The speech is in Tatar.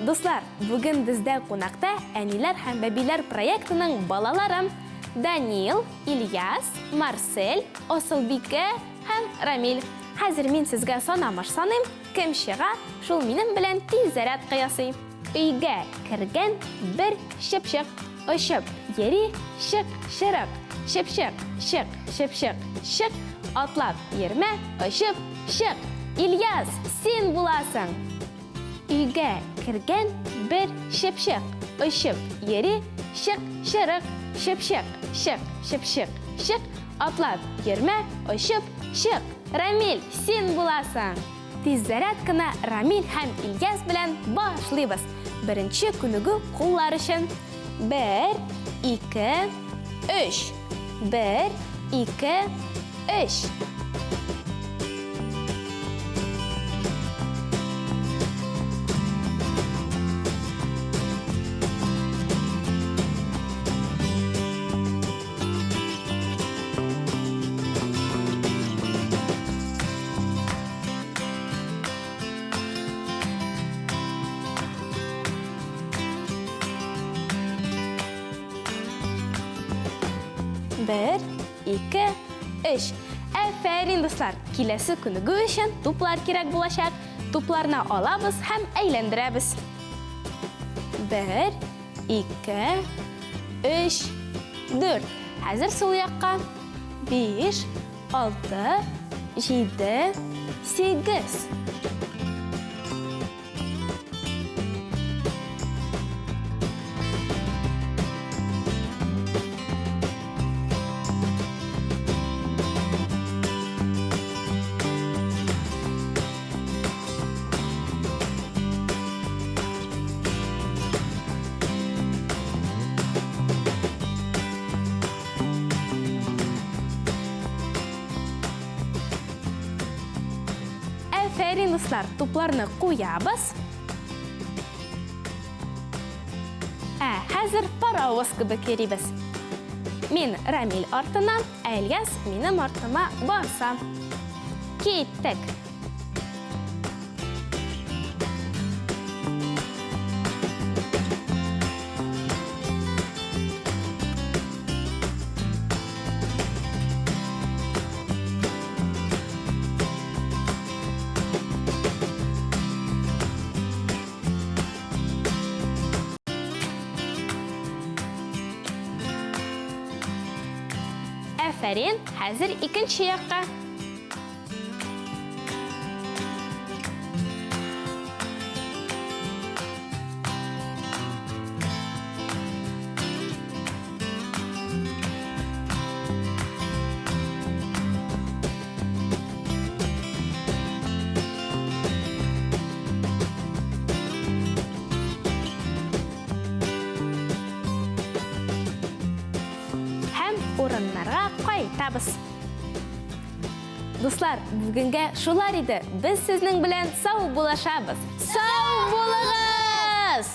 Дуслар, бүген бездә кунакта әниләр һәм бәбиләр проектының балалары Данил, Ильяс, Марсель, Осылбикә һәм Рамил. Хәзер мин сезгә санамыш саныйм, кем чыга, шул минем белән тиз зарядка ясый. Өйгә кергән бер чыпчык, очып йөри, чык, чырык, чыпчык, чык, чыпчык, чык, атлап йөрмә, очып, чык. Ильяс, син буласың. Өйгә кергән бер чыпчык, очып йөри, чык, чырык, чыпчык, чык, чыпчык, чык, атлап йөрмә, очып, чык. Рамил, син буласың. Тиз зарядканы Рамил һәм Ильяс белән башлыйбыз. Беренче күнегү куллар өчен. 1, 2, 3. 1, 2, 3. Bir, iki, üç. Әфәрин, дуслар. Киләсе күнегү өчен туплар кирәк булачак. Тупларны алабыз һәм әйләндерәбез. 1, 2, 3, 4. Хәзер сул якка. 5, 6, 7, 8. Әфәрин, дуслар, тупларны куябыз. Хәзер паровоз кебек йөрибез. Мин Рамил артыннан, Ильяс минем артыма баса. Киттек. Әфәрин, хәзер икенче якка. Урыннарга кайтабыз. Дуслар, бүгенгә шулар иде. Без сезнең белән сау булашабыз. Сау булыгыз!